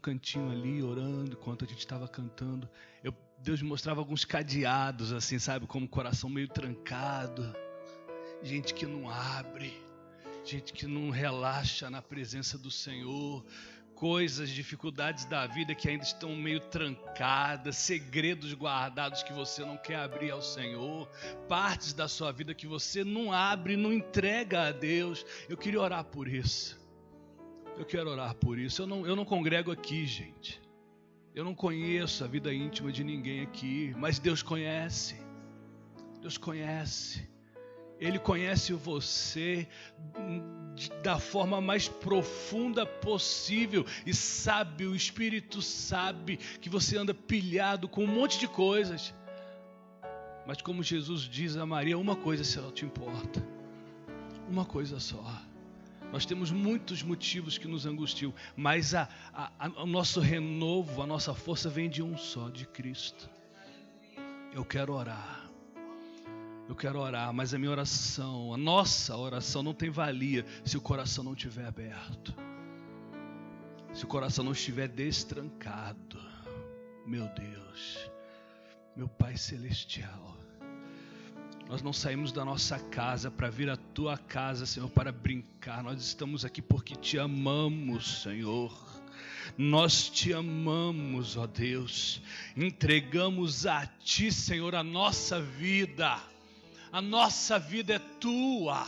cantinho ali, orando, enquanto a gente estava cantando. Deus me mostrava alguns cadeados, assim, sabe? Como o coração meio trancado. Gente que não abre. Gente que não relaxa na presença do Senhor. Coisas, dificuldades da vida que ainda estão meio trancadas, segredos guardados que você não quer abrir ao Senhor, partes da sua vida que você não abre, não entrega a Deus. Eu queria orar por isso. Eu quero orar por isso. Eu não congrego aqui, gente. Eu não conheço a vida íntima de ninguém aqui, mas Deus conhece. Deus conhece. Ele conhece você da forma mais profunda possível e sabe, o Espírito sabe que você anda pilhado com um monte de coisas. Mas como Jesus diz a Maria, uma coisa só te importa. Uma coisa só. Nós temos muitos motivos que nos angustiam, mas o nosso renovo, a nossa força vem de um só, de Cristo. Eu quero orar. Eu quero orar, mas a minha oração, a nossa oração não tem valia se o coração não estiver aberto. Se o coração não estiver destrancado. Meu Deus, meu Pai Celestial. Nós não saímos da nossa casa para vir à Tua casa, Senhor, para brincar. Nós estamos aqui porque Te amamos, Senhor. Nós Te amamos, ó Deus. Entregamos a Ti, Senhor, a nossa vida. A nossa vida é Tua.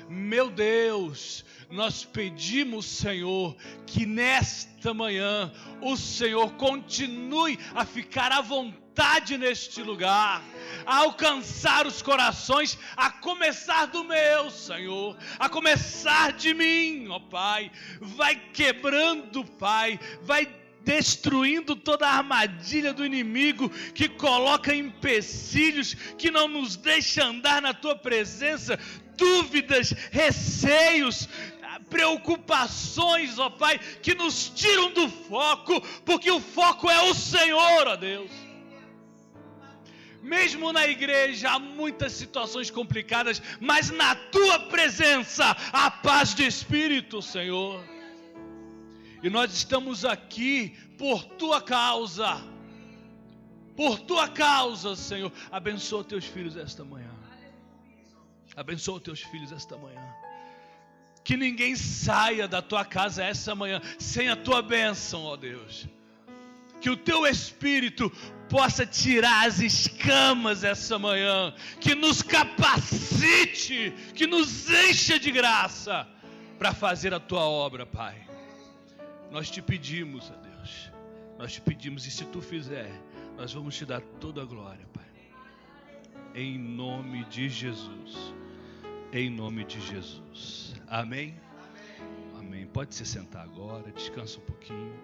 Meu Deus, nós pedimos, Senhor, que nesta manhã o Senhor continue a ficar à vontade neste lugar, a alcançar os corações, a começar do meu, Senhor, a começar de mim, ó Pai. Vai quebrando, Pai, vai destruindo toda a armadilha do inimigo que coloca empecilhos, que não nos deixa andar na Tua presença, dúvidas, receios, preocupações, ó Pai, que nos tiram do foco, porque o foco é o Senhor, ó Deus. Mesmo na igreja há muitas situações complicadas, mas na Tua presença há paz de espírito, Senhor. E nós estamos aqui por Tua causa. Por Tua causa, Senhor. Abençoa Teus filhos esta manhã. Abençoa Teus filhos esta manhã. Que ninguém saia da Tua casa essa manhã sem a Tua bênção, ó Deus. Que o Teu Espírito possa tirar as escamas essa manhã. Que nos capacite, que nos encha de graça para fazer a Tua obra, Pai. Nós Te pedimos, ó Deus. Nós Te pedimos, e se Tu fizer, nós vamos Te dar toda a glória, Pai. Em nome de Jesus. Em nome de Jesus. Amém? Amém. Pode se sentar agora, descansa um pouquinho.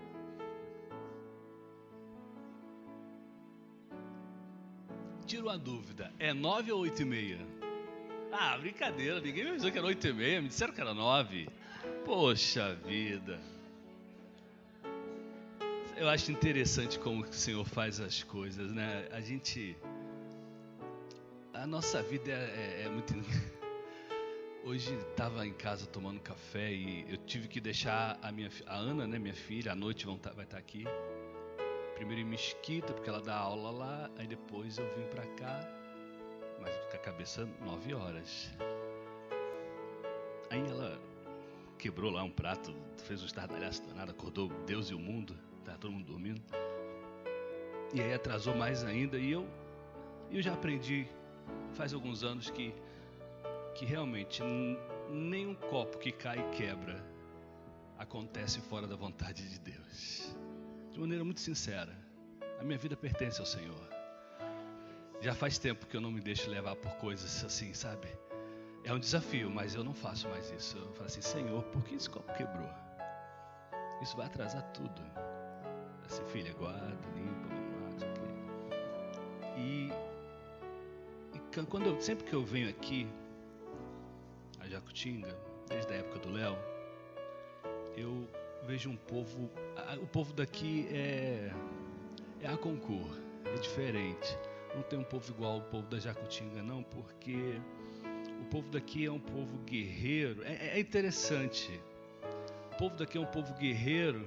Tiro uma dúvida, é 9 ou 8h30? Ah, brincadeira, ninguém me avisou que era 8h30, me disseram que era 9. Poxa vida. Eu acho interessante como o Senhor faz as coisas, né? A nossa vida é muito... Hoje estava em casa tomando café e eu tive que deixar a Ana, né, minha filha, à noite vai estar aqui. Primeiro em Mesquita, porque ela dá aula lá, aí depois eu vim pra cá, mas com a cabeça 9 horas. Aí ela quebrou lá um prato, fez um estardalhaço danado, acordou Deus e o mundo, estava todo mundo dormindo. E aí atrasou mais ainda, e eu já aprendi faz alguns anos que realmente nenhum copo que cai e quebra acontece fora da vontade de Deus. De maneira muito sincera, a minha vida pertence ao Senhor. Já faz tempo que eu não me deixo levar por coisas assim, sabe? É um desafio, mas eu não faço mais isso. Eu falo assim, Senhor, por que esse copo quebrou? Isso vai atrasar tudo. Assim, filha, guarda, limpa, sempre que eu venho aqui, a Jacutinga, desde a época do Léo, eu vejo um povo, o povo daqui é a concor, é diferente. Não tem um povo igual ao povo da Jacutinga, não, porque o povo daqui é um povo guerreiro. É interessante. O povo daqui é um povo guerreiro,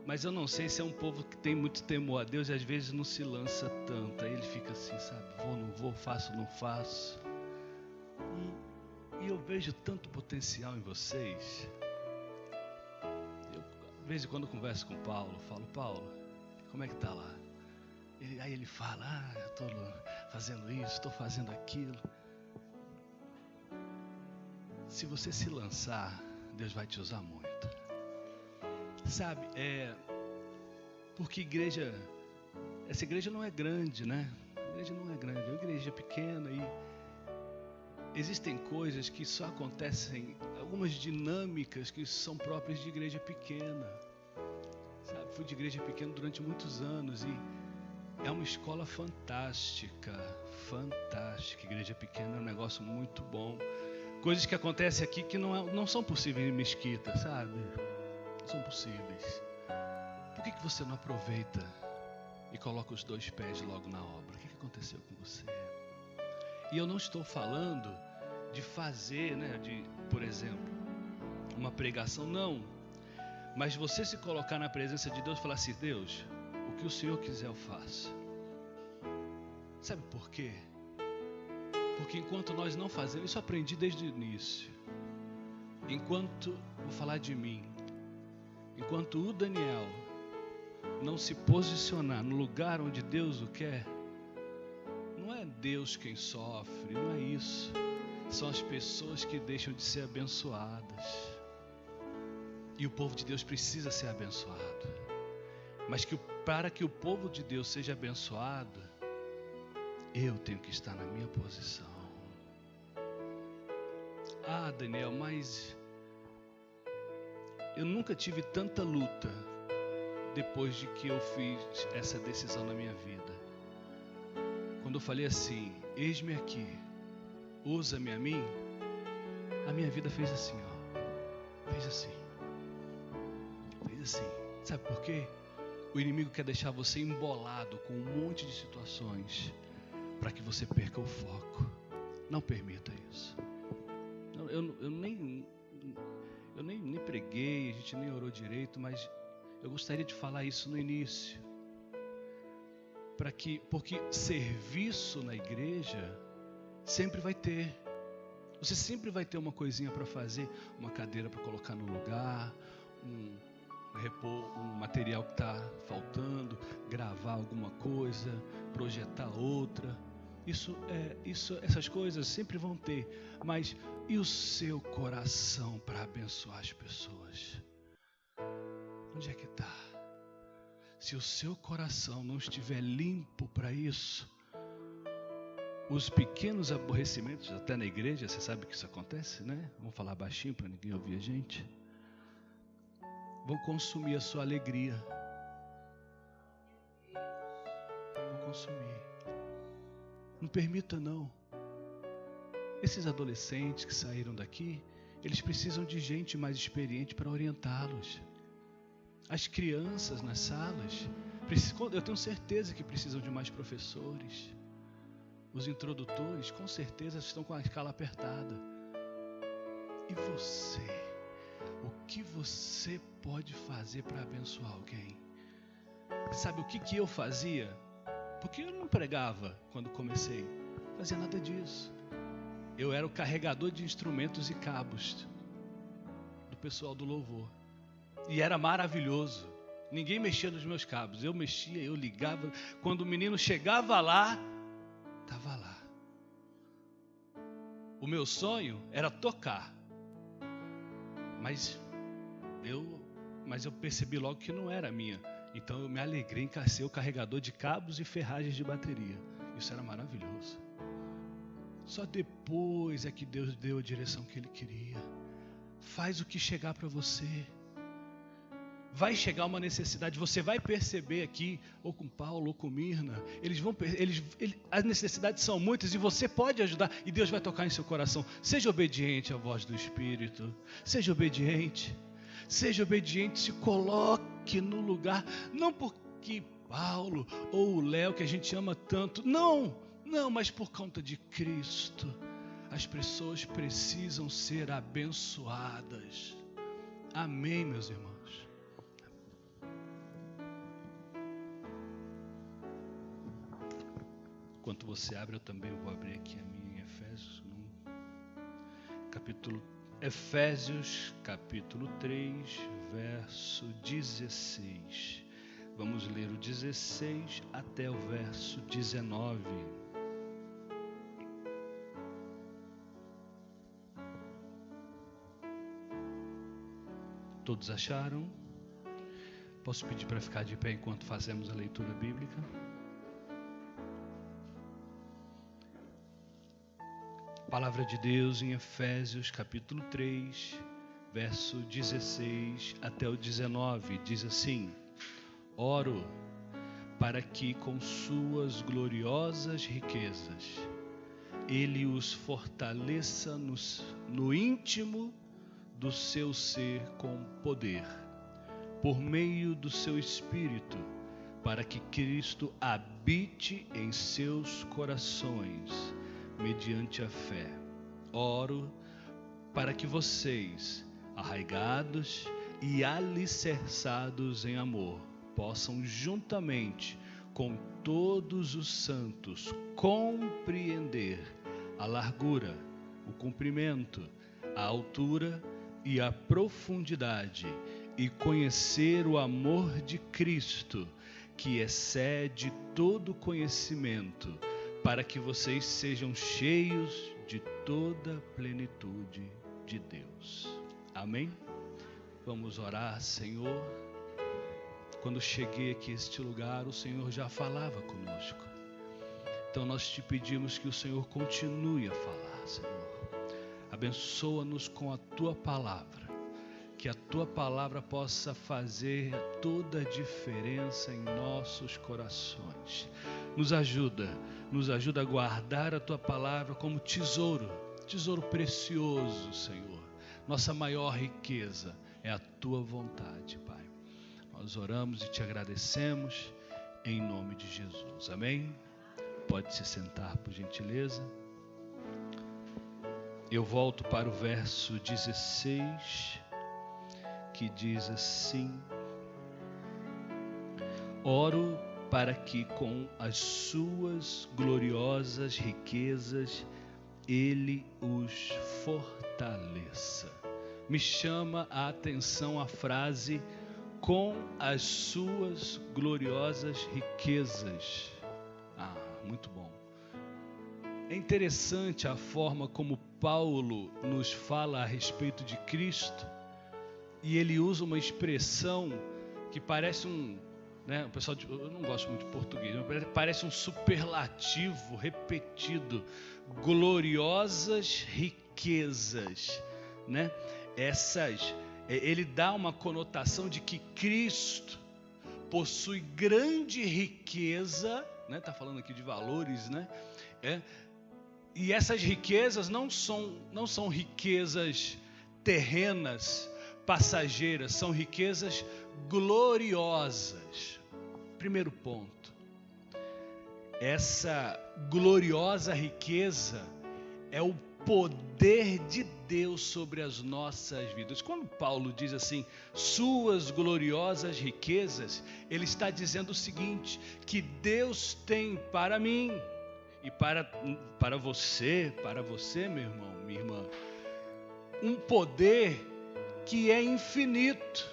Mas eu não sei se é um povo que tem muito temor a Deus e às vezes não se lança tanto. Aí ele fica assim, sabe? Vou, não vou, faço, não faço. E eu vejo tanto potencial em vocês. De vez em quando eu converso com o Paulo, eu falo, Paulo, como é que tá lá? Aí ele fala, eu estou fazendo isso, estou fazendo aquilo. Se você se lançar, Deus vai te usar muito. Sabe, porque essa igreja não é grande, né? A igreja não é grande, é uma igreja pequena e existem coisas que só acontecem, algumas dinâmicas que são próprias de igreja pequena. Sabe, fui de igreja pequena durante muitos anos e é uma escola fantástica, fantástica. Igreja pequena é um negócio muito bom. Coisas que acontecem aqui que não são possíveis em mesquita, sabe? Não são possíveis. Por que você não aproveita e coloca os 2 pés logo na obra? O que aconteceu com você? E eu não estou falando de fazer, né, por exemplo, uma pregação, não. Mas você se colocar na presença de Deus e falar assim, Deus, o que o Senhor quiser eu faço. Sabe por quê? Porque enquanto nós não fazemos, isso eu aprendi desde o início. Vou falar de mim, enquanto o Daniel não se posicionar no lugar onde Deus o quer, não é Deus quem sofre, não é isso. São as pessoas que deixam de ser abençoadas. E o povo de Deus precisa ser abençoado. Mas para que o povo de Deus seja abençoado, eu tenho que estar na minha posição. Ah, Daniel, mas eu nunca tive tanta luta depois de que eu fiz essa decisão na minha vida. Quando eu falei assim, eis-me aqui, usa-me a mim, a minha vida fez assim, ó. Fez assim. Fez assim. Sabe por quê? O inimigo quer deixar você embolado com um monte de situações para que você perca o foco. Não permita isso. Eu nem preguei, a gente nem orou direito, mas eu gostaria de falar isso no início. Porque serviço na igreja sempre vai ter. Você sempre vai ter uma coisinha para fazer, uma cadeira para colocar no lugar, repor um material que está faltando, gravar alguma coisa, projetar outra. Essas coisas sempre vão ter. Mas e o seu coração para abençoar as pessoas? Onde é que está? Se o seu coração não estiver limpo para isso, os pequenos aborrecimentos, até na igreja, você sabe que isso acontece, né? Vamos falar baixinho para ninguém ouvir a gente. Vão consumir a sua alegria. Vão consumir. Não permita não. Esses adolescentes que saíram daqui, eles precisam de gente mais experiente para orientá-los. As crianças nas salas, eu tenho certeza que precisam de mais professores. Os introdutores, com certeza, estão com a escala apertada. E você? O que você pode fazer para abençoar alguém? Sabe o que eu fazia? Porque eu não pregava quando comecei. Não fazia nada disso. Eu era o carregador de instrumentos e cabos do pessoal do louvor. E era maravilhoso. Ninguém mexia nos meus cabos. Eu mexia, eu ligava. Quando o menino chegava lá, estava lá. O meu sonho era tocar. Mas eu percebi logo que não era minha. Então eu me alegrei em ser o carregador de cabos e ferragens de bateria. Isso era maravilhoso. Só depois é que Deus deu a direção que Ele queria. Faz o que chegar para você. Vai chegar uma necessidade, você vai perceber aqui, ou com Paulo, ou com Mirna, as necessidades são muitas e você pode ajudar e Deus vai tocar em seu coração. Seja obediente à voz do Espírito, seja obediente, se coloque no lugar, não porque Paulo ou o Léo, que a gente ama tanto, não, mas por conta de Cristo. As pessoas precisam ser abençoadas. Amém, meus irmãos? Enquanto você abre, eu também vou abrir aqui a minha em Efésios, capítulo 3, verso 16. Vamos ler o 16 até o verso 19. Todos acharam? Posso pedir para ficar de pé enquanto fazemos a leitura bíblica? Palavra de Deus em Efésios capítulo 3, verso 16 até o 19, diz assim: Oro para que com suas gloriosas riquezas Ele os fortaleça no íntimo do seu ser com poder, por meio do seu Espírito, para que Cristo habite em seus corações, mediante a fé. Oro para que vocês, arraigados e alicerçados em amor, possam juntamente com todos os santos compreender a largura, o comprimento, a altura e a profundidade, e conhecer o amor de Cristo, que excede todo conhecimento, para que vocês sejam cheios de toda a plenitude de Deus. Amém? Vamos orar. Senhor, quando cheguei aqui a este lugar, o Senhor já falava conosco. Então nós te pedimos que o Senhor continue a falar, Senhor. Abençoa-nos com a Tua Palavra, que a Tua Palavra possa fazer toda a diferença em nossos corações. Nos ajuda a guardar a Tua Palavra como tesouro precioso, Senhor. Nossa maior riqueza é a Tua vontade, Pai. Nós oramos e Te agradecemos em nome de Jesus. Amém? Pode se sentar, por gentileza. Eu volto para o verso 16, que diz assim: Oro para que com as suas gloriosas riquezas Ele os fortaleça. Me chama a atenção a frase com as suas gloriosas riquezas. Muito bom. É interessante a forma como Paulo nos fala a respeito de Cristo, e ele usa uma expressão que parece o pessoal, eu não gosto muito de português, mas parece um superlativo repetido: gloriosas riquezas, né? Ele dá uma conotação de que Cristo possui grande riqueza, né? Tá falando aqui de valores, né? E essas riquezas não são riquezas terrenas, passageiras, são riquezas gloriosas. Primeiro ponto: essa gloriosa riqueza é o poder de Deus sobre as nossas vidas. Quando Paulo diz assim, suas gloriosas riquezas, ele está dizendo o seguinte: que Deus tem para mim e para você, meu irmão, minha irmã, um poder que é infinito.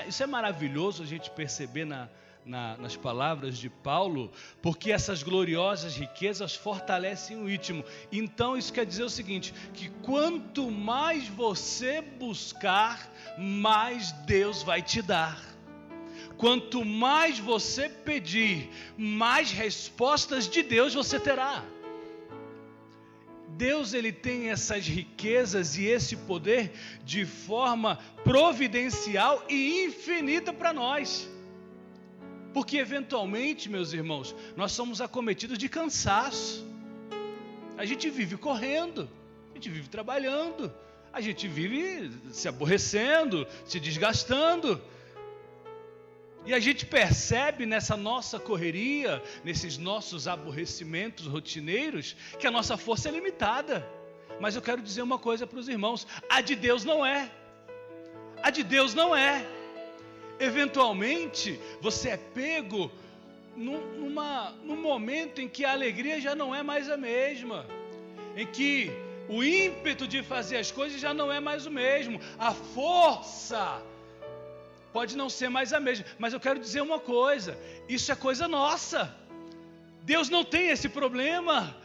Isso é maravilhoso a gente perceber nas palavras de Paulo, porque essas gloriosas riquezas fortalecem o íntimo. Então isso quer dizer o seguinte, que quanto mais você buscar, mais Deus vai te dar. Quanto mais você pedir, mais respostas de Deus você terá. Deus, ele tem essas riquezas e esse poder de forma providencial e infinita para nós. Porque eventualmente, meus irmãos, nós somos acometidos de cansaço. A gente vive correndo, a gente vive trabalhando, a gente vive se aborrecendo, se desgastando. E a gente percebe nessa nossa correria, nesses nossos aborrecimentos rotineiros, que a nossa força é limitada. Mas eu quero dizer uma coisa para os irmãos: a de Deus não é. A de Deus não é. Eventualmente, você é pego num momento em que a alegria já não é mais a mesma, em que o ímpeto de fazer as coisas já não é mais o mesmo, a força pode não ser mais a mesma, mas eu quero dizer uma coisa, isso é coisa nossa. Deus não tem esse problema.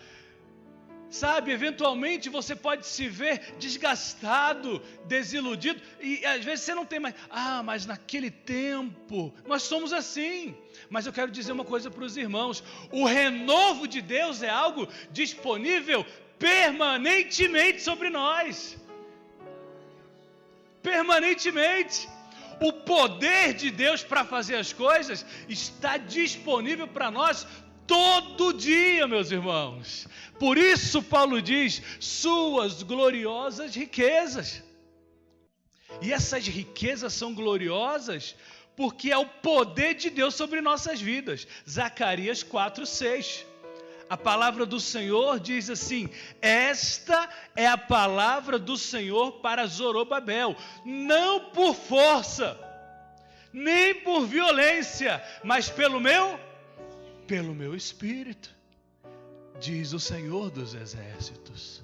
Sabe, eventualmente você pode se ver desgastado, desiludido, e às vezes você não tem mais, mas naquele tempo, nós somos assim. Mas eu quero dizer uma coisa para os irmãos, o renovo de Deus é algo disponível permanentemente sobre nós. Permanentemente. O poder de Deus para fazer as coisas está disponível para nós todo dia, meus irmãos. Por isso Paulo diz, suas gloriosas riquezas. E essas riquezas são gloriosas porque é o poder de Deus sobre nossas vidas. Zacarias 4:6. A palavra do Senhor diz assim, esta é a palavra do Senhor para Zorobabel, não por força, nem por violência, mas pelo meu Espírito, diz o Senhor dos Exércitos.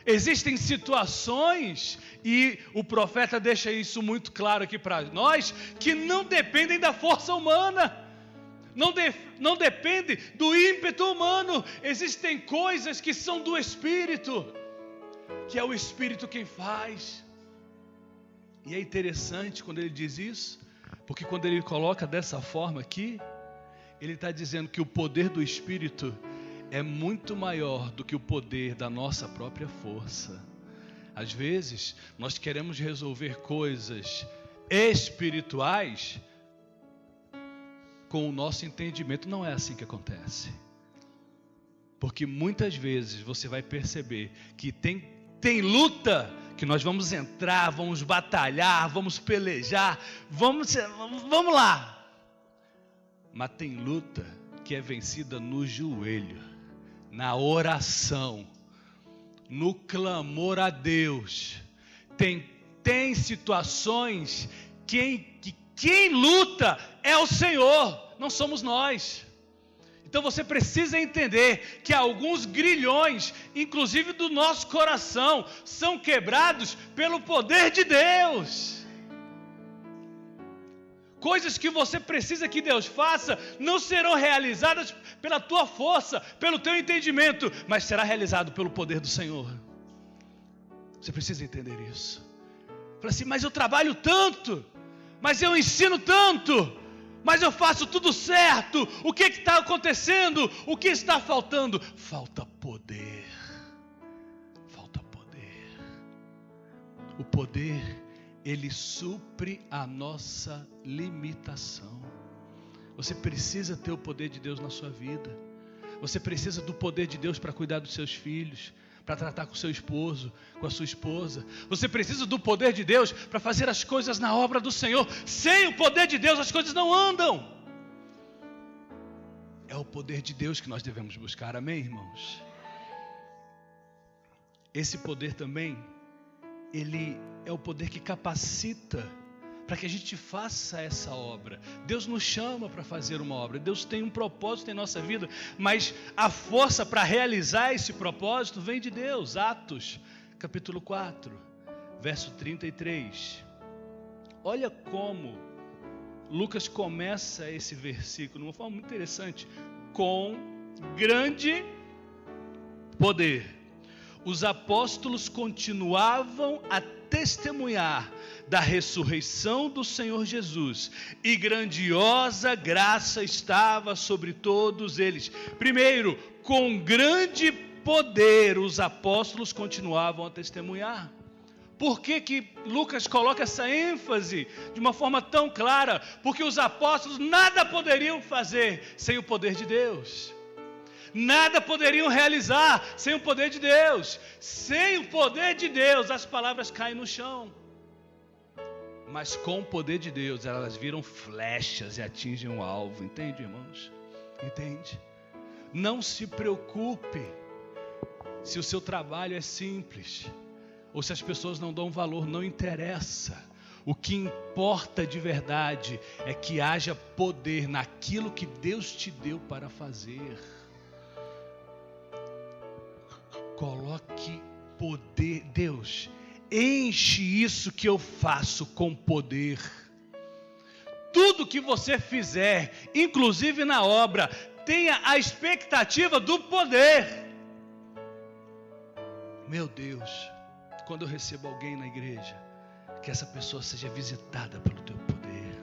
Existem situações, e o profeta deixa isso muito claro aqui para nós, que não dependem da força humana, não depende do ímpeto humano. Existem coisas que são do Espírito, que é o Espírito quem faz. E é interessante quando ele diz isso, porque quando ele coloca dessa forma aqui, ele está dizendo que o poder do Espírito é muito maior do que o poder da nossa própria força. Às vezes, nós queremos resolver coisas espirituais com o nosso entendimento. Não é assim que acontece. Porque muitas vezes você vai perceber que tem luta que nós vamos entrar, vamos batalhar, vamos pelejar, vamos lá. Mas tem luta que é vencida no joelho, na oração, no clamor a Deus. Tem situações que quem luta é o Senhor, não somos nós. Então você precisa entender que alguns grilhões, inclusive do nosso coração, são quebrados pelo poder de Deus. Coisas que você precisa que Deus faça não serão realizadas pela tua força, pelo teu entendimento, mas será realizado pelo poder do Senhor. Você precisa entender isso. Fala assim, mas eu trabalho tanto, mas eu ensino tanto, mas eu faço tudo certo. O que está acontecendo? O que está faltando? Falta poder. Falta poder. O poder, ele supre a nossa limitação. Você precisa ter o poder de Deus na sua vida. Você precisa do poder de Deus para cuidar dos seus filhos, para tratar com o seu esposo, com a sua esposa. Você precisa do poder de Deus para fazer as coisas na obra do Senhor. Sem o poder de Deus as coisas não andam. É o poder de Deus que nós devemos buscar, amém, irmãos? Esse poder também, ele é o poder que capacita para que a gente faça essa obra. Deus nos chama para fazer uma obra, Deus tem um propósito em nossa vida, mas a força para realizar esse propósito vem de Deus. Atos, capítulo 4, verso 33. Olha como Lucas começa esse versículo de uma forma muito interessante. Com grande poder, os apóstolos continuavam a testemunhar da ressurreição do Senhor Jesus, e grandiosa graça estava sobre todos eles. Primeiro, com grande poder os apóstolos continuavam a testemunhar. Por que Lucas coloca essa ênfase de uma forma tão clara? Porque os apóstolos nada poderiam fazer sem o poder de Deus. Nada poderiam realizar sem o poder de Deus. Sem o poder de Deus, as palavras caem no chão. Mas com o poder de Deus, elas viram flechas e atingem o alvo. Entende, irmãos? Entende? Não se preocupe se o seu trabalho é simples, ou se as pessoas não dão valor, não interessa. O que importa de verdade é que haja poder naquilo que Deus te deu para fazer. Coloque poder. Deus, enche isso que eu faço com poder. Tudo que você fizer, inclusive na obra, tenha a expectativa do poder. Meu Deus, quando eu recebo alguém na igreja, que essa pessoa seja visitada pelo teu poder.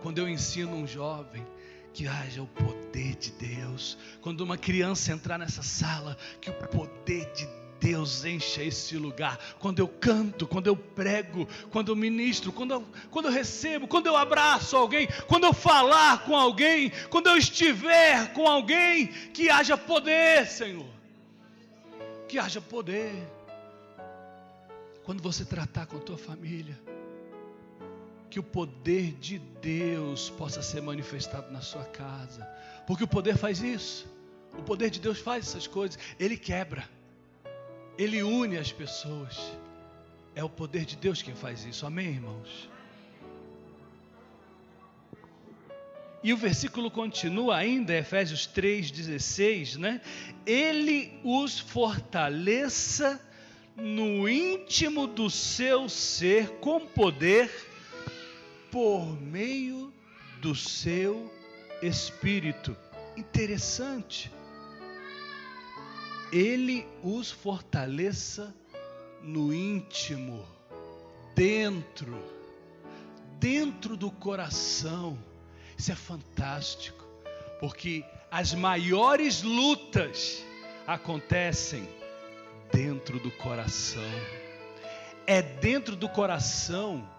Quando eu ensino um jovem, que haja o poder de Deus. Quando uma criança entrar nessa sala, que o poder de Deus encha esse lugar. Quando eu canto, quando eu prego, quando eu ministro, quando eu recebo, quando eu abraço alguém, quando eu falar com alguém, quando eu estiver com alguém, que haja poder, Senhor. Que haja poder. Quando você tratar com a tua família, que o poder de Deus possa ser manifestado na sua casa. Porque o poder faz isso. O poder de Deus faz essas coisas. Ele quebra. Ele une as pessoas. É o poder de Deus quem faz isso. Amém, irmãos? E o versículo continua ainda, Efésios 3,16, né? Ele os fortaleça no íntimo do seu ser com poder por meio do seu Espírito. Interessante. Ele os fortaleça no íntimo, dentro do coração. Isso é fantástico, porque as maiores lutas acontecem dentro do coração. É dentro do coração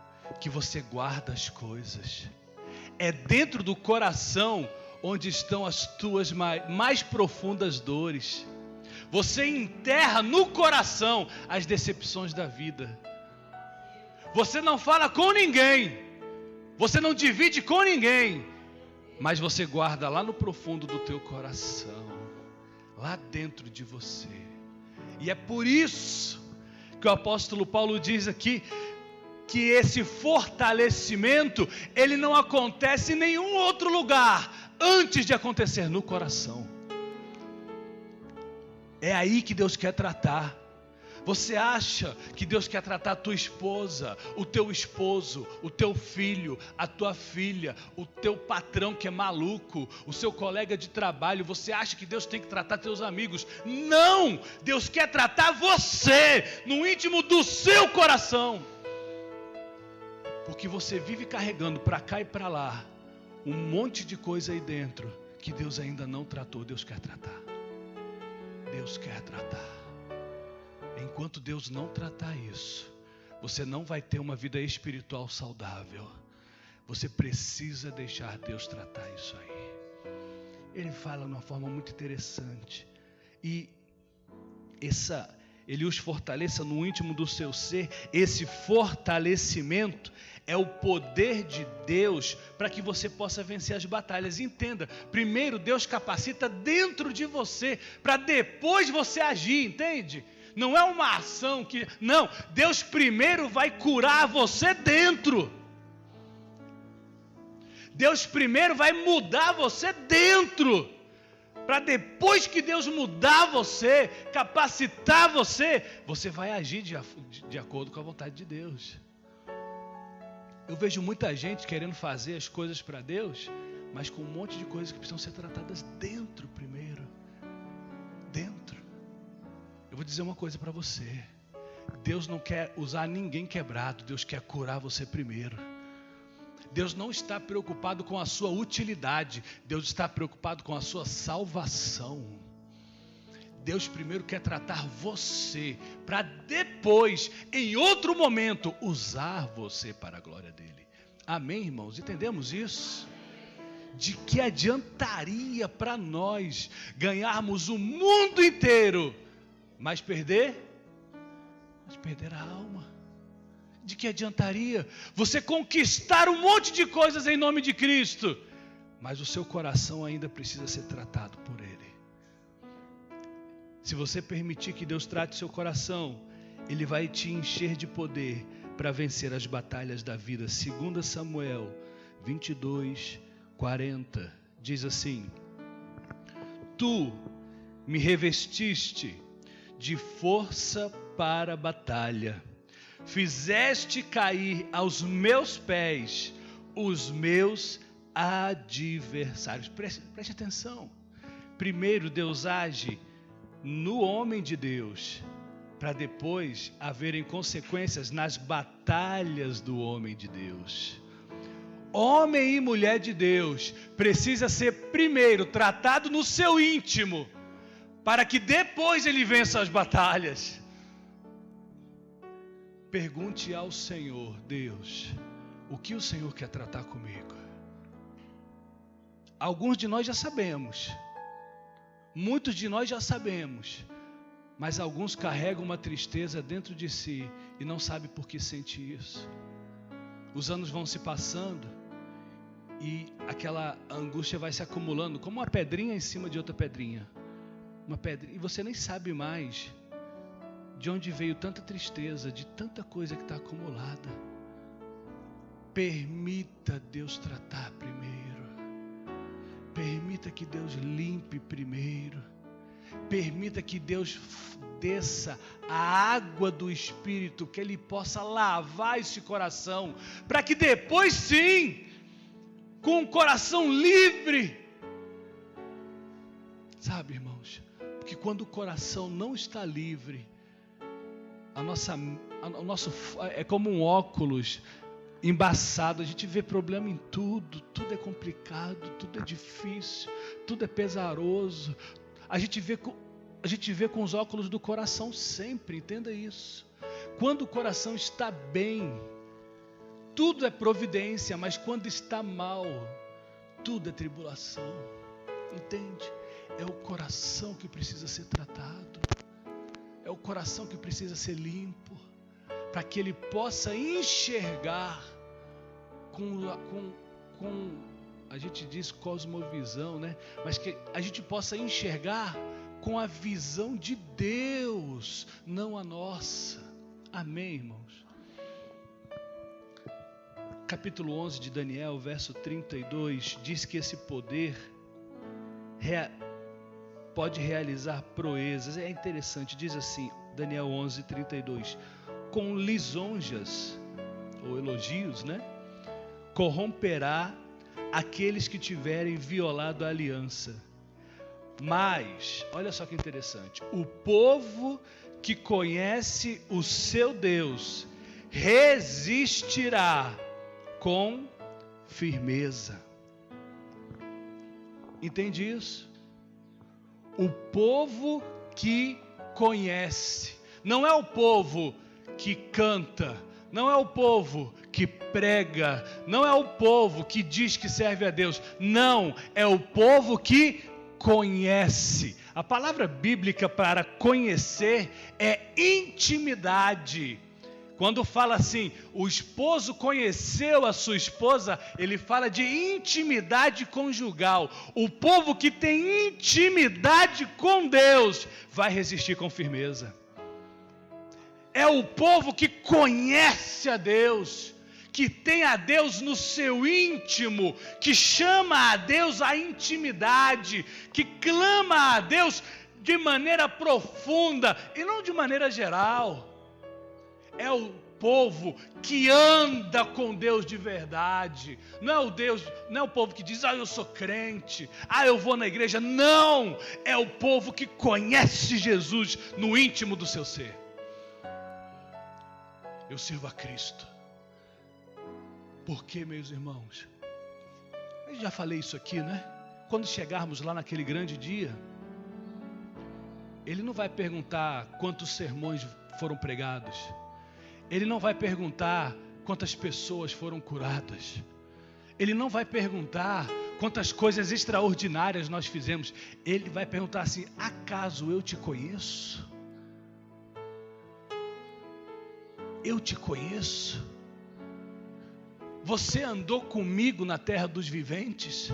que você guarda as coisas. É dentro do coração onde estão as tuas mais profundas dores. Você enterra no coração as decepções da vida. Você não fala com ninguém. Você não divide com ninguém. Mas você guarda lá no profundo do teu coração. Lá dentro de você. E é por isso que o apóstolo Paulo diz aqui que esse fortalecimento, ele não acontece em nenhum outro lugar antes de acontecer no coração. É aí que Deus quer tratar. Você acha que Deus quer tratar a tua esposa, o teu esposo, o teu filho, a tua filha, o teu patrão que é maluco, o seu colega de trabalho? Você acha que Deus tem que tratar teus amigos? Não! Deus quer tratar você no íntimo do seu coração. Porque você vive carregando para cá e para lá um monte de coisa aí dentro que Deus ainda não tratou. Deus quer tratar. Deus quer tratar. Enquanto Deus não tratar isso, você não vai ter uma vida espiritual saudável. Você precisa deixar Deus tratar isso aí. Ele fala de uma forma muito interessante. E ele os fortaleça no íntimo do seu ser. Esse fortalecimento é o poder de Deus para que você possa vencer as batalhas. Entenda, primeiro Deus capacita dentro de você, para depois você agir, entende? Não é uma ação que... Não, Deus primeiro vai curar você dentro. Deus primeiro vai mudar você dentro. Para depois que Deus mudar você, capacitar você, você vai agir de acordo com a vontade de Deus. Eu vejo muita gente querendo fazer as coisas para Deus, mas com um monte de coisas que precisam ser tratadas dentro primeiro. Dentro. Eu vou dizer uma coisa para você. Deus não quer usar ninguém quebrado. Deus quer curar você primeiro. Deus não está preocupado com a sua utilidade. Deus está preocupado com a sua salvação. Deus primeiro quer tratar você, para depois, em outro momento, usar você para a glória dele. Amém, irmãos? Entendemos isso? De que adiantaria para nós ganharmos o mundo inteiro, mas perder a alma? De que adiantaria você conquistar um monte de coisas em nome de Cristo, mas o seu coração ainda precisa ser tratado por Ele? Se você permitir que Deus trate seu coração, Ele vai te encher de poder para vencer as batalhas da vida. 2 Samuel 22, 40, diz assim: Tu me revestiste de força para a batalha, fizeste cair aos meus pés os meus adversários. Preste atenção. Primeiro Deus age no homem de Deus, para depois haverem consequências nas batalhas do homem de Deus. Homem e mulher de Deus precisa ser primeiro tratado no seu íntimo, para que depois ele vença as batalhas. Pergunte ao Senhor: Deus, o que o Senhor quer tratar comigo? Alguns de nós já sabemos, muitos de nós já sabemos, mas alguns carregam uma tristeza dentro de si e não sabem por que sente isso. Os anos vão se passando e aquela angústia vai se acumulando como uma pedrinha em cima de outra pedrinha. Uma pedrinha, e você nem sabe mais de onde veio tanta tristeza, de tanta coisa que está acumulada. Permita Deus tratar primeiro. Permita que Deus limpe primeiro. Permita que Deus desça a água do Espírito, que Ele possa lavar esse coração, para que depois sim, com o coração livre, sabe, irmãos, porque quando o coração não está livre, o nosso é como um óculos embaçado, a gente vê problema em tudo, tudo é complicado, tudo é difícil, tudo é pesaroso. A gente vê com os óculos do coração sempre, entenda isso. Quando o coração está bem, tudo é providência, mas quando está mal, tudo é tribulação. Entende? É o coração que precisa ser tratado, é o coração que precisa ser limpo, para que ele possa enxergar com a gente diz cosmovisão, né? Mas que a gente possa enxergar com a visão de Deus, não a nossa. Amém, irmãos? Capítulo 11 de Daniel, verso 32, diz que esse poder pode realizar proezas. É interessante, diz assim, Daniel 11, 32, com lisonjas, ou elogios, né? Corromperá aqueles que tiverem violado a aliança. Mas, olha só que interessante, o povo que conhece o seu Deus resistirá com firmeza. Entende isso? O povo que conhece, não é o povo que canta, não é o povo que prega, não é o povo que diz que serve a Deus, não, é o povo que conhece. A palavra bíblica para conhecer é intimidade. Quando fala assim, o esposo conheceu a sua esposa, ele fala de intimidade conjugal. O povo que tem intimidade com Deus vai resistir com firmeza. É o povo que conhece a Deus, que tem a Deus no seu íntimo, que chama a Deus à intimidade, que clama a Deus de maneira profunda e não de maneira geral. É o povo que anda com Deus de verdade. Não é o povo que diz, eu sou crente, eu vou na igreja. Não, é o povo que conhece Jesus no íntimo do seu ser. Eu sirvo a Cristo. Por quê, meus irmãos? Eu já falei isso aqui, né? Quando chegarmos lá naquele grande dia, Ele não vai perguntar quantos sermões foram pregados. Ele não vai perguntar quantas pessoas foram curadas. Ele não vai perguntar quantas coisas extraordinárias nós fizemos. Ele vai perguntar assim, acaso eu te conheço? Eu te conheço? Você andou comigo na terra dos viventes?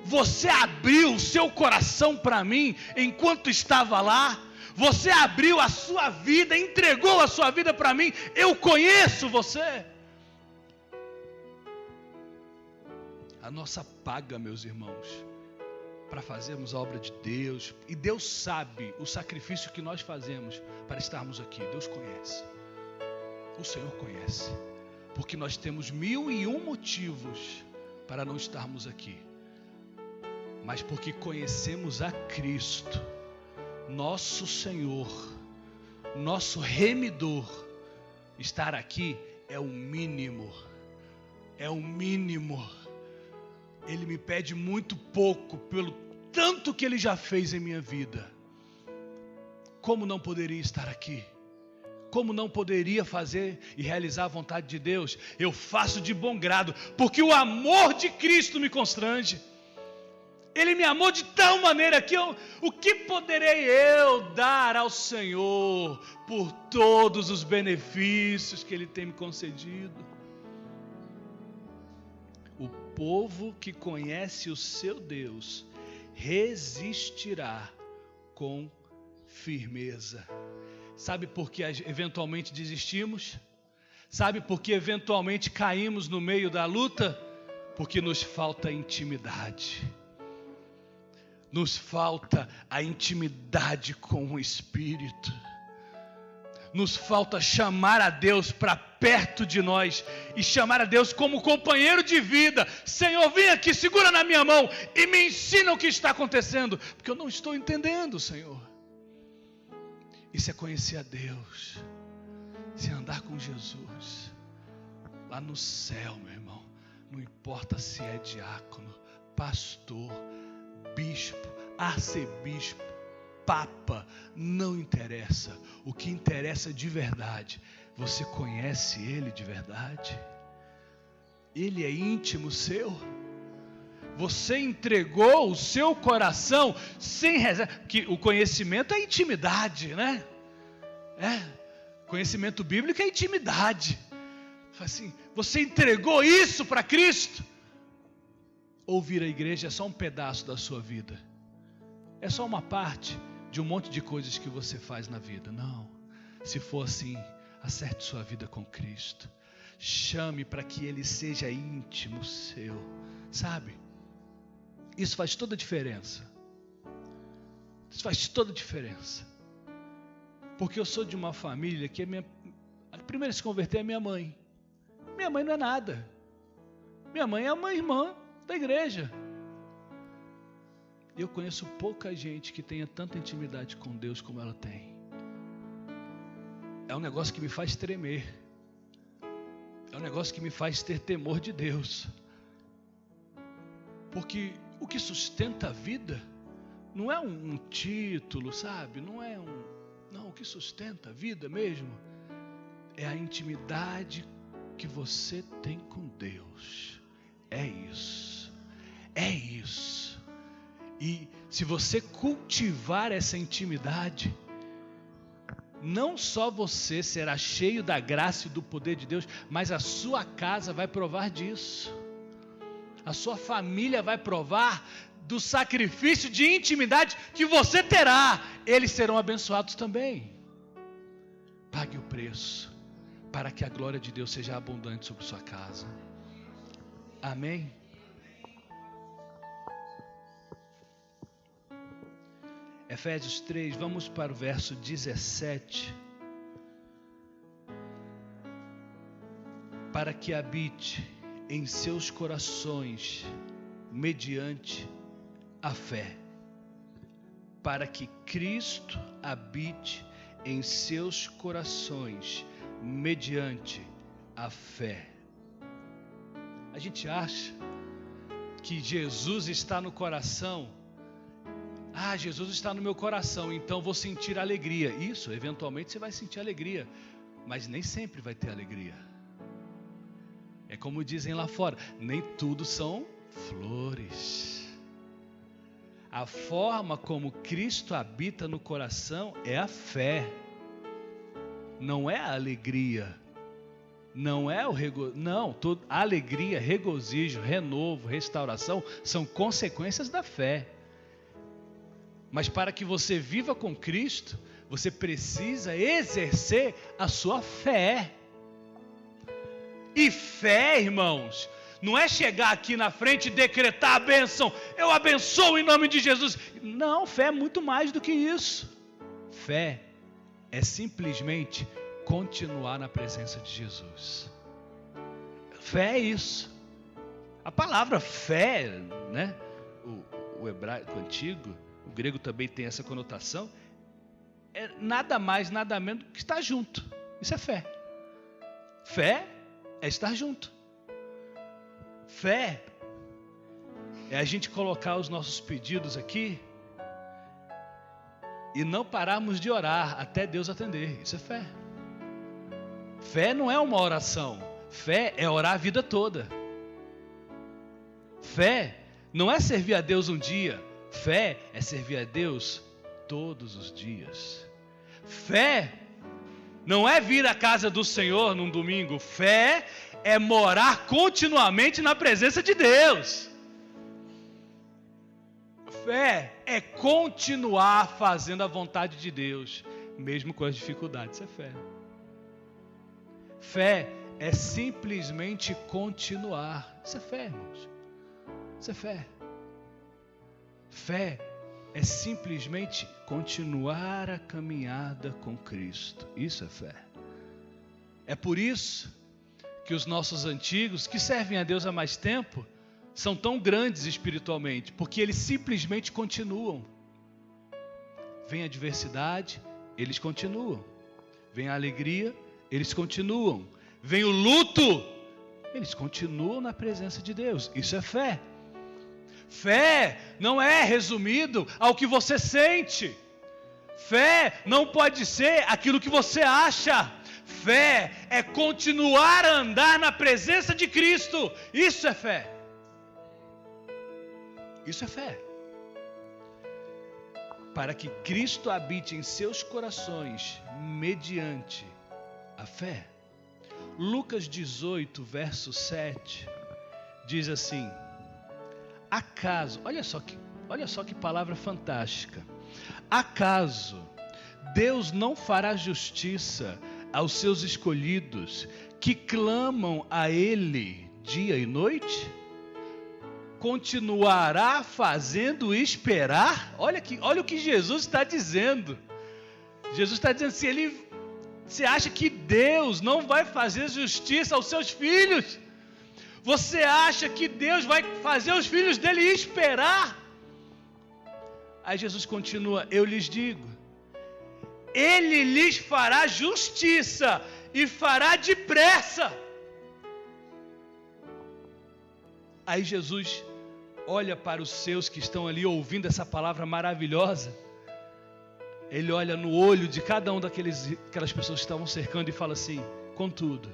Você abriu o seu coração para mim enquanto estava lá? Você abriu a sua vida, entregou a sua vida para mim. Eu conheço você. A nossa paga, meus irmãos, para fazermos a obra de Deus, e Deus sabe o sacrifício que nós fazemos para estarmos aqui. Deus conhece. O Senhor conhece. Porque nós temos 1001 motivos para não estarmos aqui. Mas porque conhecemos a Cristo, nosso Senhor, nosso remidor, estar aqui é o mínimo. É o mínimo. Ele me pede muito pouco pelo tanto que Ele já fez em minha vida. Como não poderia estar aqui? Como não poderia fazer e realizar a vontade de Deus? Eu faço de bom grado, porque o amor de Cristo me constrange. Ele me amou de tal maneira que o que poderei eu dar ao Senhor por todos os benefícios que Ele tem me concedido? O povo que conhece o seu Deus resistirá com firmeza. Sabe por que eventualmente desistimos? Sabe por que eventualmente caímos no meio da luta? Porque nos falta intimidade. Nos falta a intimidade com o Espírito. Nos falta chamar a Deus para perto de nós e chamar a Deus como companheiro de vida. Senhor, vem aqui, segura na minha mão e me ensina o que está acontecendo, porque eu não estou entendendo, Senhor. Isso é conhecer a Deus. Isso é andar com Jesus. Lá no céu, meu irmão, não importa se é diácono, pastor, bispo, arcebispo, papa, não interessa. O que interessa de verdade, você conhece Ele de verdade? Ele é íntimo seu? Você entregou o seu coração sem reserva? Que o conhecimento é intimidade, né? Conhecimento bíblico é intimidade. Assim, você entregou isso para Cristo? Ouvir a igreja é só um pedaço da sua vida. É só uma parte de um monte de coisas que você faz na vida. Não. Se for assim, acerte sua vida com Cristo. Chame para que Ele seja íntimo seu. Sabe? Isso faz toda a diferença. Isso faz toda a diferença. Porque eu sou de uma família que a primeira a se converter é minha mãe. Minha mãe não é nada. Minha mãe é uma irmã da igreja. Eu conheço pouca gente que tenha tanta intimidade com Deus como ela tem. É um negócio que me faz tremer. É um negócio que me faz ter temor de Deus. Porque o que sustenta a vida não é um título, sabe? Não, o que sustenta a vida mesmo é a intimidade que você tem com Deus. É isso. É isso. E se você cultivar essa intimidade, não só você será cheio da graça e do poder de Deus, mas a sua casa vai provar disso. A sua família vai provar do sacrifício de intimidade que você terá. Eles serão abençoados também. Pague o preço para que a glória de Deus seja abundante sobre sua casa. Amém? Efésios 3, vamos para o verso 17. Para que habite em seus corações, mediante a fé. Para que Cristo habite em seus corações, mediante a fé. A gente acha que Jesus está no coração. Jesus está no meu coração, então vou sentir alegria. Isso, eventualmente você vai sentir alegria, mas nem sempre vai ter alegria. É como dizem lá fora, nem tudo são flores. A forma como Cristo habita no coração é a fé, não é a alegria, não é o alegria, regozijo, renovo, restauração são consequências da fé. Mas para que você viva com Cristo, Você precisa exercer a sua fé. E fé, irmãos, não é chegar aqui na frente e decretar a bênção. Eu abençoo em nome de Jesus. Não, fé é muito mais do que isso. Fé é simplesmente continuar na presença de Jesus. Fé é isso. A palavra fé, né? O hebraico antigo, o grego também tem essa conotação. É nada mais, nada menos que estar junto. Isso é fé. Fé é estar junto. Fé é a gente colocar os nossos pedidos aqui e não pararmos de orar até Deus atender. Isso é fé. Fé não é uma oração. Fé é orar a vida toda. Fé não é servir a Deus um dia. Fé é servir a Deus todos os dias. Fé não é vir à casa do Senhor num domingo. Fé é morar continuamente na presença de Deus. Fé é continuar fazendo a vontade de Deus, mesmo com as dificuldades. Isso é fé. Fé é simplesmente continuar. Isso é fé, irmãos. Isso é fé. Fé é simplesmente continuar a caminhada com Cristo. Isso é fé. É por isso que os nossos antigos, que servem a Deus há mais tempo, são tão grandes espiritualmente, porque eles simplesmente continuam. Vem a adversidade, eles continuam. Vem a alegria, eles continuam. Vem o luto, eles continuam na presença de Deus. Isso é fé. Fé não é resumido ao que você sente. Fé não pode ser aquilo que você acha. Fé é continuar a andar na presença de Cristo. Isso é fé. Isso é fé. Para que Cristo habite em seus corações mediante a fé. Lucas 18, verso 7, diz assim: acaso, olha só que palavra fantástica. Acaso Deus não fará justiça aos seus escolhidos que clamam a Ele dia e noite? Continuará fazendo esperar? Olha o que Jesus está dizendo. Jesus está dizendo assim, você acha que Deus não vai fazer justiça aos seus filhos? Você acha que Deus vai fazer os filhos dele esperar? Aí Jesus continua, eu lhes digo, Ele lhes fará justiça e fará depressa. Aí Jesus olha para os seus que estão ali ouvindo essa palavra maravilhosa. Ele olha no olho de cada um daquelas pessoas que estavam cercando e fala assim: contudo,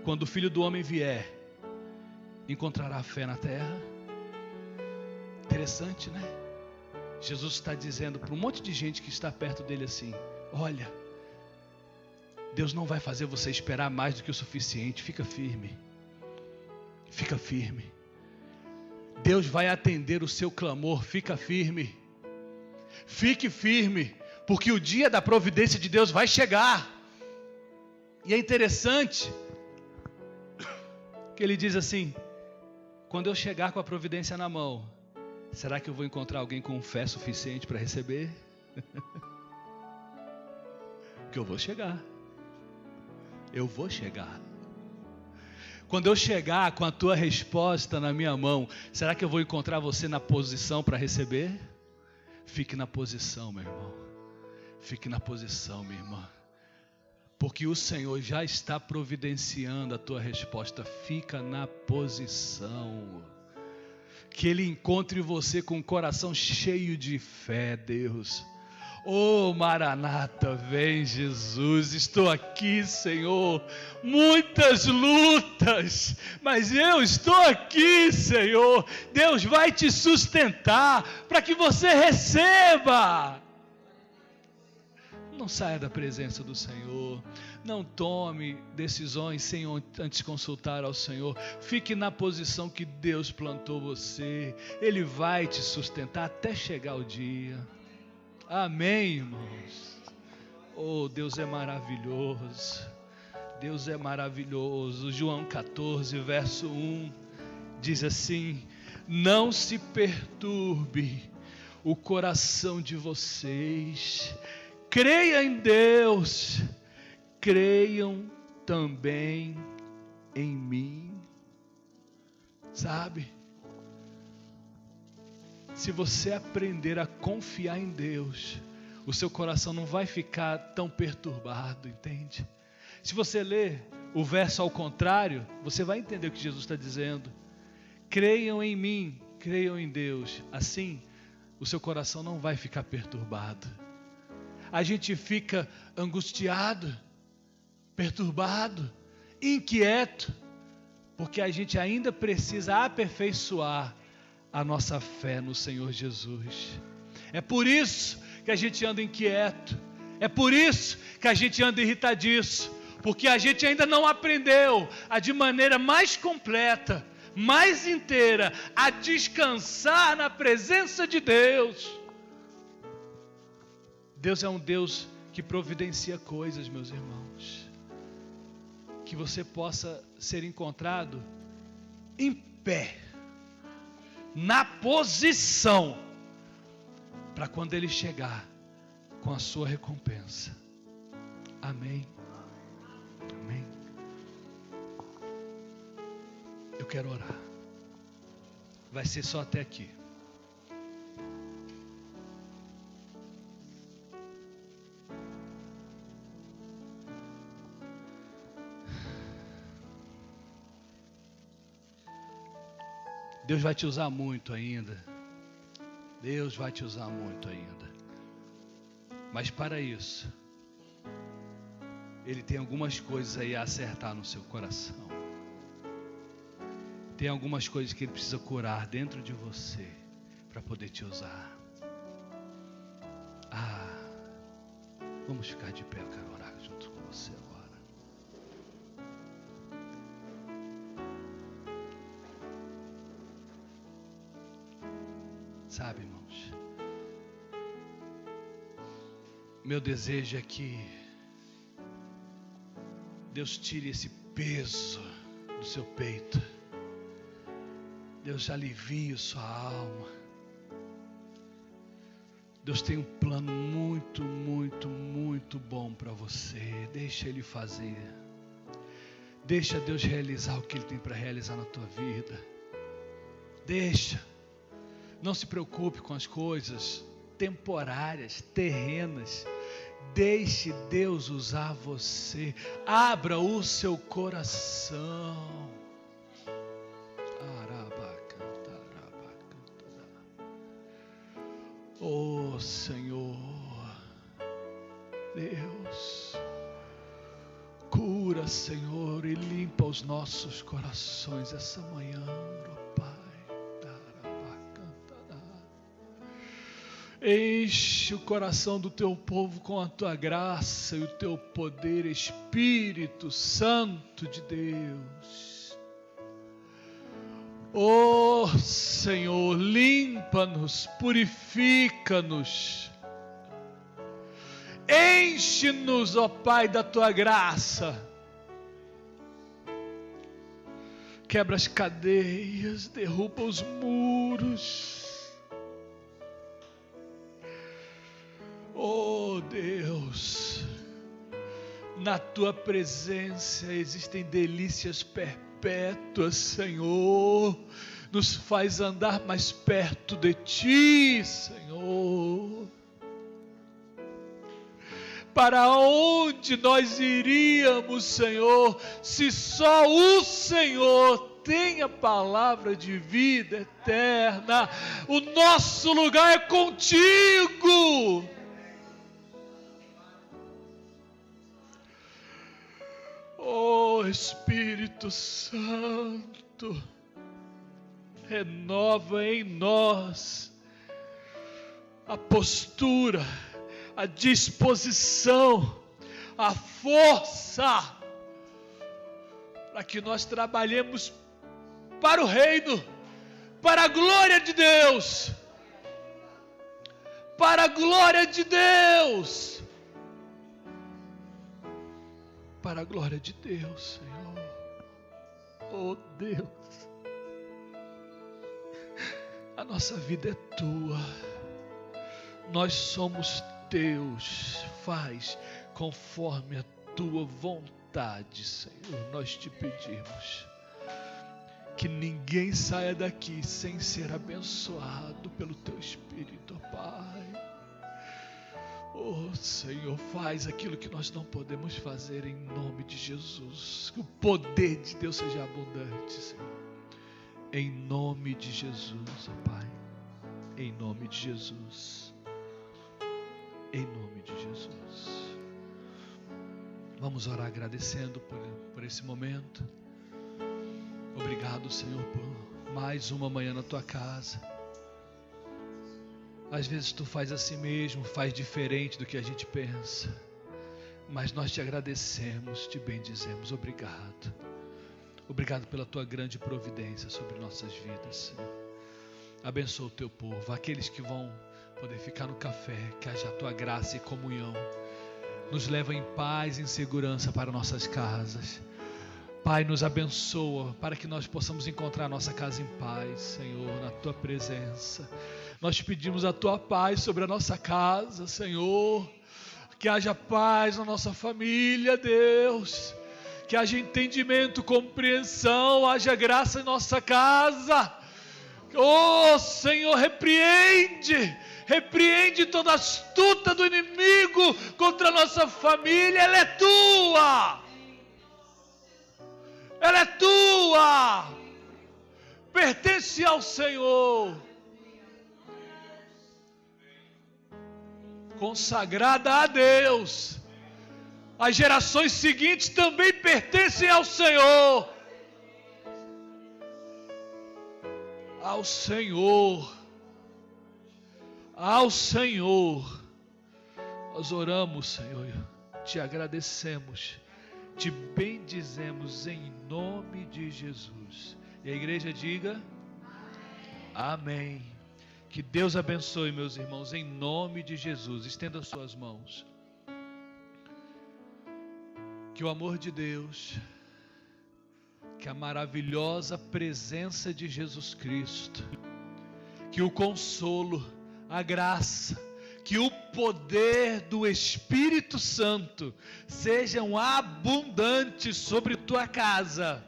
quando o Filho do Homem vier, encontrará fé na terra? Interessante, né? Jesus está dizendo para um monte de gente que está perto dele assim: olha, Deus não vai fazer você esperar mais do que o suficiente. Fica firme. Fica firme. Deus vai atender o seu clamor. Fica firme. Fique firme, porque o dia da providência de Deus vai chegar. E é interessante que ele diz assim: quando eu chegar com a providência na mão, será que eu vou encontrar alguém com fé suficiente para receber? Porque eu vou chegar. Eu vou chegar. Quando eu chegar com a tua resposta na minha mão, será que eu vou encontrar você na posição para receber? Fique na posição, meu irmão. Fique na posição, minha irmã. Porque o Senhor já está providenciando a tua resposta. Fica na posição. Que Ele encontre você com o coração cheio de fé, Deus. Oh, Maranata, vem Jesus, estou aqui, Senhor, muitas lutas, mas eu estou aqui, Senhor. Deus vai te sustentar para que você receba. Não saia da presença do Senhor, não tome decisões sem antes consultar ao Senhor. Fique na posição que Deus plantou você, Ele vai te sustentar até chegar o dia. Amém, irmãos. Oh, Deus é maravilhoso. Deus é maravilhoso. João 14, verso 1 diz assim: não se perturbe o coração de vocês. Creia em Deus, creiam também em mim. Sabe? Se você aprender a confiar em Deus, o seu coração não vai ficar tão perturbado, entende? Se você ler o verso ao contrário, você vai entender o que Jesus está dizendo. Creiam em mim, creiam em Deus. Assim, o seu coração não vai ficar perturbado. A gente fica angustiado, perturbado, inquieto, porque a gente ainda precisa aperfeiçoar a nossa fé no Senhor Jesus. É por isso que a gente anda inquieto. É por isso que a gente anda irritadiço. Porque a gente ainda não aprendeu a, de maneira mais completa, mais inteira, a descansar na presença de Deus. Deus é um Deus que providencia coisas, meus irmãos. Que você possa ser encontrado em pé, na posição, para quando Ele chegar com a sua recompensa. Amém. Amém. Eu quero orar. Vai ser só até aqui. Deus vai te usar muito ainda. Deus vai te usar muito ainda. Mas para isso, Ele tem algumas coisas aí a acertar no seu coração. Tem algumas coisas que Ele precisa curar dentro de você para poder te usar. Vamos ficar de pé, eu quero orar junto com você agora. Sabe, irmãos, meu desejo é que Deus tire esse peso do seu peito. Deus alivie sua alma. Deus tem um plano muito, muito, muito bom para você. Deixa Ele fazer. Deixa Deus realizar o que Ele tem para realizar na tua vida. Deixa. Não se preocupe com as coisas temporárias, terrenas. Deixe Deus usar você. Abra o seu coração. Oh Senhor, Deus, cura, Senhor, e limpa os nossos corações essa manhã, ó Pai. Enche o coração do teu povo com a tua graça e o teu poder, Espírito Santo de Deus. Oh Senhor, limpa-nos, purifica-nos, enche-nos, ó Pai, da tua graça. Quebra as cadeias, derruba os muros. Oh Deus, na tua presença existem delícias perpétuas, Senhor. Nos faz andar mais perto de ti, Senhor. Para onde nós iríamos, Senhor, se só o Senhor tem a palavra de vida eterna? O nosso lugar é contigo. Oh Espírito Santo, renova em nós a postura, a disposição, a força, para que nós trabalhemos para o reino, para a glória de Deus, para a glória de Deus. Para a glória de Deus, Senhor. Oh Deus, a nossa vida é tua, nós somos teus, faz conforme a tua vontade, Senhor. Nós te pedimos que ninguém saia daqui sem ser abençoado pelo teu Espírito, Pai. Oh Senhor, faz aquilo que nós não podemos fazer em nome de Jesus. Que o poder de Deus seja abundante, Senhor. Em nome de Jesus, oh Pai. Em nome de Jesus. Em nome de Jesus. Vamos orar agradecendo por esse momento. Obrigado, Senhor, por mais uma manhã na tua casa. Às vezes tu faz assim mesmo, faz diferente do que a gente pensa. Mas nós te agradecemos, te bendizemos. Obrigado. Obrigado pela tua grande providência sobre nossas vidas, Senhor. Abençoa o teu povo, aqueles que vão poder ficar no café, que haja a tua graça e comunhão. Nos leva em paz e em segurança para nossas casas. Pai, nos abençoa para que nós possamos encontrar a nossa casa em paz, Senhor, na tua presença. Nós te pedimos a tua paz sobre a nossa casa, Senhor. Que haja paz na nossa família, Deus. Que haja entendimento, compreensão, haja graça em nossa casa. Oh, Senhor, repreende toda astuta do inimigo contra a nossa família. Ela é tua. Ela é tua. Pertence ao Senhor. Consagrada a Deus. As gerações seguintes também pertencem ao Senhor. Ao Senhor. Ao Senhor. Nós oramos, Senhor, te agradecemos, te bendizemos em nome de Jesus. E a igreja diga amém. Que Deus abençoe, meus irmãos, em nome de Jesus. Estenda suas mãos. Que o amor de Deus, que a maravilhosa presença de Jesus Cristo, que o consolo, a graça, que o poder do Espírito Santo sejam abundantes sobre tua casa,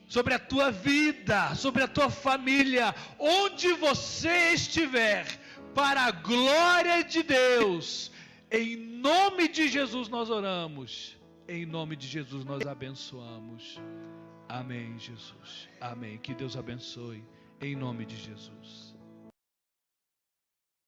sobre a tua vida, sobre a tua família, onde você estiver, para a glória de Deus. Em nome de Jesus nós oramos, em nome de Jesus nós abençoamos. Amém, Jesus. Amém. Que Deus abençoe, em nome de Jesus.